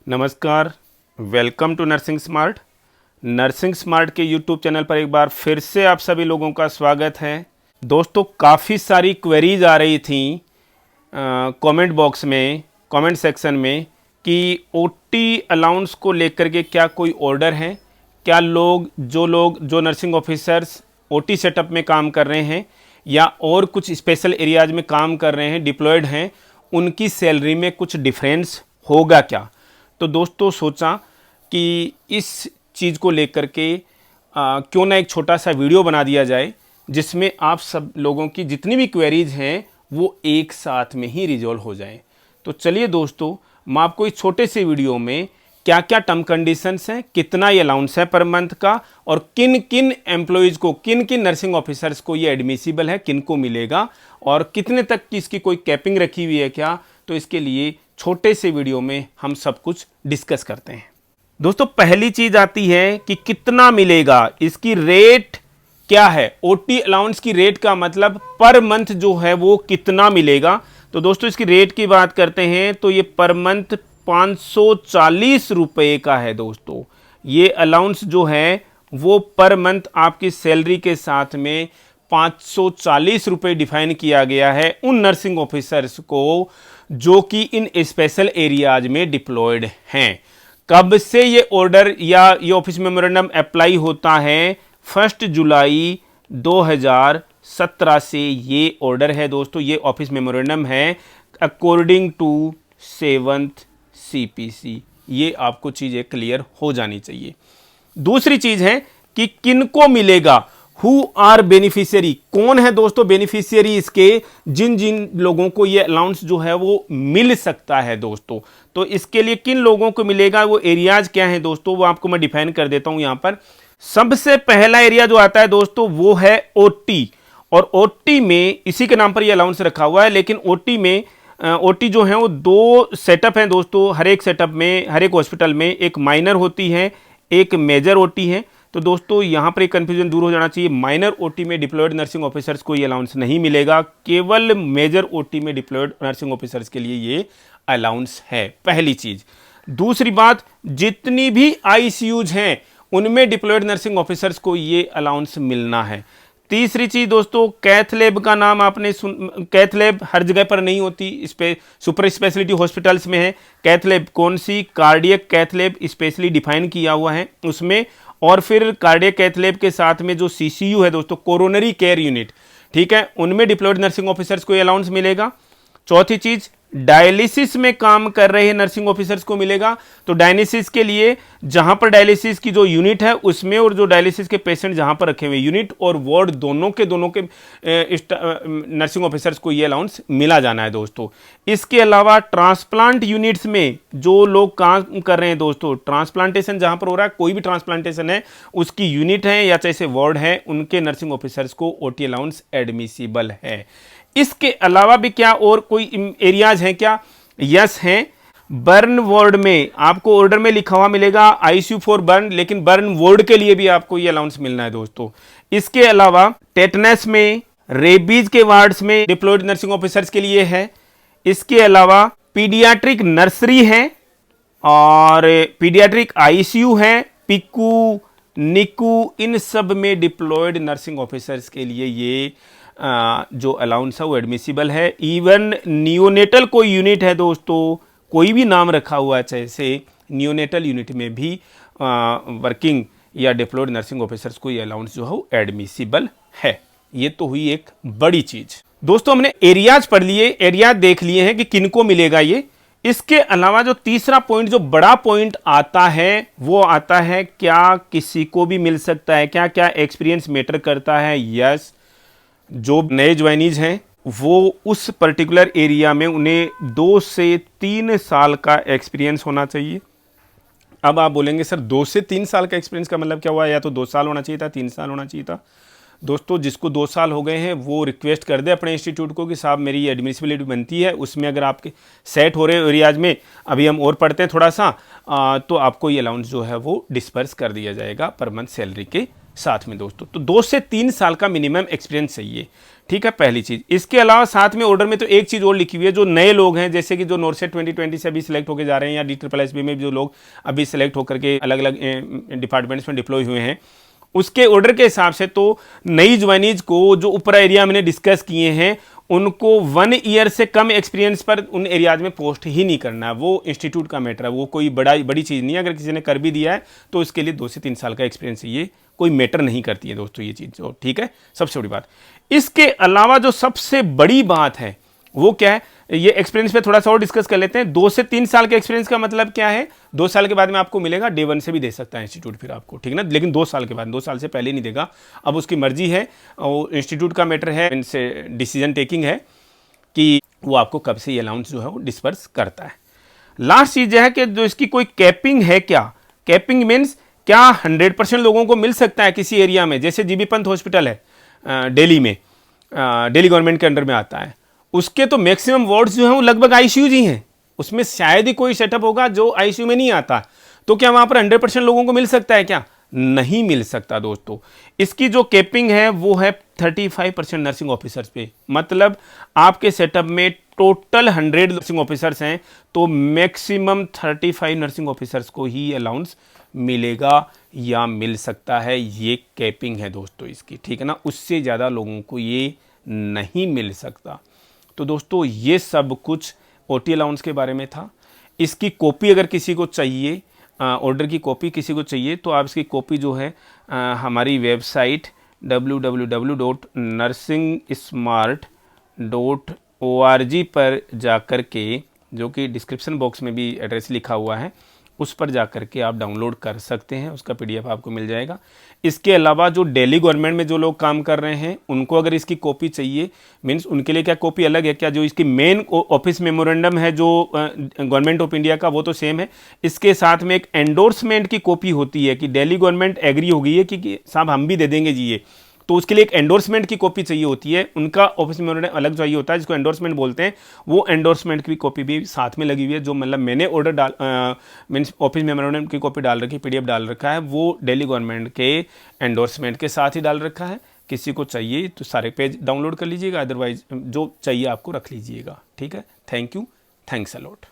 नमस्कार, welcome to nursing smart. Nursing smart के YouTube channel पर एक बार फिर से आप सभी लोगों का स्वागत है। दोस्तों, काफ़ी सारी क्वेरीज आ रही थी कमेंट बॉक्स में, कमेंट सेक्शन में कि ओटी अलाउंस को लेकर के क्या कोई ऑर्डर है, क्या जो नर्सिंग ऑफिसर्स ओटी सेटअप में काम कर रहे हैं या और कुछ स्पेशल एरियाज में काम कर रहे हैं, डिप्लॉयड हैं, उनकी सैलरी में कुछ डिफरेंस होगा क्या। तो दोस्तों सोचा कि इस चीज़ को लेकर के क्यों ना एक छोटा सा वीडियो बना दिया जाए जिसमें आप सब लोगों की जितनी भी क्वेरीज हैं वो एक साथ में ही रिजॉल्व हो जाएं। तो चलिए दोस्तों, मैं आपको इस छोटे से वीडियो में क्या क्या टर्म कंडीशंस हैं, कितना ये अलाउंस है पर मंथ का, और किन किन एम्प्लॉयज़ को, किन किन नर्सिंग ऑफिसर्स को ये एडमिसिबल है, किन को मिलेगा और कितने तक की इसकी कोई कैपिंग रखी हुई है क्या, तो इसके लिए छोटे से वीडियो में हम सब कुछ डिस्कस करते हैं। दोस्तों, पहली चीज आती है कि कितना मिलेगा, इसकी रेट क्या है। ओटी अलाउंस की रेट का मतलब पर मंथ जो है वो कितना मिलेगा। तो दोस्तों इसकी रेट की बात करते हैं तो ये पर मंथ 540 रुपए का है। दोस्तों ये अलाउंस जो है वो पर मंथ आपकी सैलरी के साथ में 540 रुपए डिफाइन किया गया है उन नर्सिंग ऑफिसर्स को जो कि इन स्पेशल एरियाज में डिप्लॉयड हैं। कब से ये ऑर्डर या ये ऑफिस मेमोरेंडम अप्लाई होता है? 1 जुलाई 2017 से ये ऑर्डर है। दोस्तों ये ऑफिस मेमोरेंडम है अकॉर्डिंग टू 7th CPC। ये आपको चीज़ें क्लियर हो जानी चाहिए। दूसरी चीज है कि किनको मिलेगा, हु आर बेनिफिशियरी, कौन है दोस्तों बेनिफिशियरी इसके, जिन जिन लोगों को ये अलाउंस जो है वो मिल सकता है। दोस्तों तो इसके लिए किन लोगों को मिलेगा, वो एरियाज क्या है दोस्तों, वो आपको मैं डिफाइन कर देता हूं यहां पर। सबसे पहला एरिया जो आता है दोस्तों वो है ओटी, और ओटी में इसी के नाम पर ये अलाउंस रखा हुआ है, लेकिन ओटी में ओटी जो है वो 2 सेटअप हैं दोस्तों। हर एक सेटअप में, हर एक हॉस्पिटल में एक माइनर होती है, एक मेजर ओटी है। तो दोस्तों यहाँ पर एक कन्फ्यूजन दूर हो जाना चाहिए। माइनर ओटी में डिप्लॉयड नर्सिंग ऑफिसर्स को ये अलाउंस नहीं मिलेगा, केवल मेजर ओटी में डिप्लॉयड नर्सिंग ऑफिसर्स के लिए ये अलाउंस है, पहली चीज। दूसरी बात, जितनी भी आईसीयूज हैं उनमें डिप्लॉयड नर्सिंग ऑफिसर्स को ये अलाउंस मिलना है। तीसरी चीज दोस्तों, कैथ लैब का नाम आपने कैथ लैब हर जगह पर नहीं होती, इस पे सुपर स्पेशलिटी हॉस्पिटल्स में है। कैथ लैब कौन सी? Cardiac cath lab specially define किया हुआ है उसमें। और फिर कार्डियक कैथ लैब के साथ में जो सीसीयू है दोस्तों, कोरोनरी केयर यूनिट, ठीक है, उनमें डिप्लॉयड नर्सिंग ऑफिसर्स को ये अलाउंस मिलेगा। चौथी चीज, डायलिसिस में काम कर रहे नर्सिंग ऑफिसर्स को मिलेगा। तो डायलिसिस के लिए जहां पर डायलिसिस की जो यूनिट है उसमें, और जो डायलिसिस के पेशेंट जहां पर रखे हुए यूनिट और वार्ड दोनों के नर्सिंग ऑफिसर्स को ये अलाउंस मिला जाना है दोस्तों। इसके अलावा ट्रांसप्लांट यूनिट्स में जो लोग काम कर रहे हैं दोस्तों, ट्रांसप्लांटेशन जहां पर हो रहा है, कोई भी ट्रांसप्लांटेशन है, उसकी यूनिट है या जैसे वार्ड है, उनके नर्सिंग ऑफिसर्स को ओटी अलाउंस एडमिसिबल है। इसके अलावा भी क्या और कोई एरियाज हैं क्या? यस हैं। बर्न वार्ड में आपको ऑर्डर में लिखा हुआ मिलेगा आईसीयू फॉर बर्न, लेकिन बर्न वार्ड के लिए भी आपको ये अलाउंस मिलना है दोस्तों। इसके अलावा टेटनस में, रेबीज के वार्ड्स में डिप्लॉयड नर्सिंग ऑफिसर्स के लिए है। इसके अलावा पीडियाट्रिक नर्सरी है और पीडियाट्रिक आईसीयू है, पिकू, निकू, इन सब में डिप्लॉयड नर्सिंग ऑफिसर्स के लिए ये जो अलाउंस है वो एडमिसिबल है। इवन नियोनेटल कोई यूनिट है दोस्तों, कोई भी नाम रखा हुआ है, जैसे नियोनेटल यूनिट में भी वर्किंग या डिप्लॉयड नर्सिंग ऑफिसर्स को ये अलाउंस जो है वो एडमिसिबल है। ये तो हुई एक बड़ी चीज। दोस्तों हमने एरियाज पढ़ लिए, एरियाज देख लिए हैं कि किनको मिलेगा ये। इसके अलावा जो तीसरा पॉइंट, जो बड़ा पॉइंट आता है, वो आता है क्या किसी को भी मिल सकता है क्या, क्या एक्सपीरियंस मैटर करता है? यस, जो नए ज्वाइनीज हैं वो उस पर्टिकुलर एरिया में उन्हें 2 से 3 साल का एक्सपीरियंस होना चाहिए। अब आप बोलेंगे सर 2 से 3 साल का एक्सपीरियंस का मतलब क्या हुआ, या तो 2 साल होना चाहिए था, 3 साल होना चाहिए था। दोस्तों जिसको 2 साल हो गए हैं वो रिक्वेस्ट कर दे अपने इंस्टीट्यूट को कि साहब मेरी एडमिसिबिलिटी बनती है, उसमें अगर आपके सेट हो रहे एरियाज में, अभी हम और पढ़ते हैं थोड़ा सा, तो आपको ये अलाउंस जो है वो डिस्पर्स कर दिया जाएगा पर मंथ सैलरी के साथ में दोस्तों। तो 2 से 3 साल का मिनिमम एक्सपीरियंस चाहिए, ठीक है, पहली चीज। इसके अलावा साथ में ऑर्डर में तो एक चीज और लिखी हुई है, जो नए लोग हैं जैसे कि जो नॉर्सेट 2020 से अभी सिलेक्ट होकर जा रहे हैं या DSSB में जो लोग अभी सिलेक्ट होकर के अलग अलग डिपार्टमेंट्स में डिप्लॉय हुए हैं, उसके ऑर्डर के हिसाब से तो नई ज्वाइनीज को जो ऊपर एरिया मैंने डिस्कस किए हैं उनको 1 ईयर से कम एक्सपीरियंस पर उन एरियाज में पोस्ट ही नहीं करना है। वो इंस्टीट्यूट का मैटर है, वो कोई बड़ी चीज़ नहीं है। अगर किसी ने कर भी दिया है तो उसके लिए 2 से 3 साल का एक्सपीरियंस चाहिए, कोई मैटर नहीं करती है दोस्तों ये चीज़। तो ठीक है, सबसे बड़ी बात। इसके अलावा जो सबसे बड़ी बात है वो क्या है, ये एक्सपीरियंस पे थोड़ा सा और डिस्कस कर लेते हैं। 2 से 3 साल के एक्सपीरियंस का मतलब क्या है, 2 साल के बाद में आपको मिलेगा, डे 1 से भी दे सकता है इंस्टीट्यूट फिर आपको, ठीक है ना, लेकिन 2 साल के बाद, 2 साल से पहले नहीं देगा। अब उसकी मर्जी है, वो इंस्टीट्यूट का मैटर है, इनसे डिसीजन टेकिंग है कि वो आपको कब से ये अलाउंस जो है वो डिस्पर्स करता है। लास्ट चीज है कि जो इसकी कोई कैपिंग है क्या, कैपिंग मीन्स क्या 100% लोगों को मिल सकता है किसी एरिया में, जैसे जीबी पंत हॉस्पिटल है दिल्ली में, दिल्ली गवर्नमेंट के अंडर में आता है, उसके तो मैक्सिमम वार्ड्स जो हैं वो लगभग आईसीयू ही हैं, उसमें शायद ही कोई सेटअप होगा जो आईसीयू में नहीं आता। तो क्या वहां पर 100% लोगों को मिल सकता है क्या, नहीं मिल सकता दोस्तों। इसकी जो कैपिंग है वो है 35% नर्सिंग ऑफिसर्स पे, मतलब आपके सेटअप में टोटल 100 नर्सिंग ऑफिसर्स हैं तो मैक्सिमम 35 नर्सिंग ऑफिसर्स को ही अलाउंस मिलेगा या मिल सकता है, ये कैपिंग है दोस्तों इसकी, ठीक है ना, उससे ज़्यादा लोगों को ये नहीं मिल सकता। तो दोस्तों ये सब कुछ ओटी अलाउंस के बारे में था। इसकी कॉपी अगर किसी को चाहिए, ऑर्डर की कॉपी किसी को चाहिए तो आप इसकी कॉपी जो है हमारी वेबसाइट www.nursingsmart.org पर जाकर के, जो कि डिस्क्रिप्शन बॉक्स में भी एड्रेस लिखा हुआ है, उस पर जाकर के आप डाउनलोड कर सकते हैं, उसका PDF आपको मिल जाएगा। इसके अलावा जो दिल्ली गवर्नमेंट में जो लोग काम कर रहे हैं उनको अगर इसकी कॉपी चाहिए, मीन्स उनके लिए क्या कॉपी अलग है क्या, जो इसकी मेन ऑफिस मेमोरेंडम है जो गवर्नमेंट ऑफ इंडिया का वो तो सेम है, इसके साथ में एक एंडोर्समेंट की कॉपी होती है कि दिल्ली गवर्नमेंट एग्री हो गई है कि साहब हम भी दे देंगे जी ये, तो उसके लिए एक एंडोर्समेंट की कॉपी चाहिए होती है, उनका ऑफिस मेमोरेंडम अलग चाहिए होता है जिसको एंडोर्समेंट बोलते हैं। वो एंडोर्समेंट की कॉपी भी साथ में लगी हुई है, जो मतलब मैंने ऑर्डर मीन्स ऑफिस मेमोरेंडम की कॉपी डाल रखी, PDF डाल रखा है, वो दिल्ली गवर्नमेंट के एंडोर्समेंट के साथ ही डाल रखा है। किसी को चाहिए तो सारे पेज डाउनलोड कर लीजिएगा, अदरवाइज जो चाहिए आपको रख लीजिएगा, ठीक है। Thank you, thanks a lot.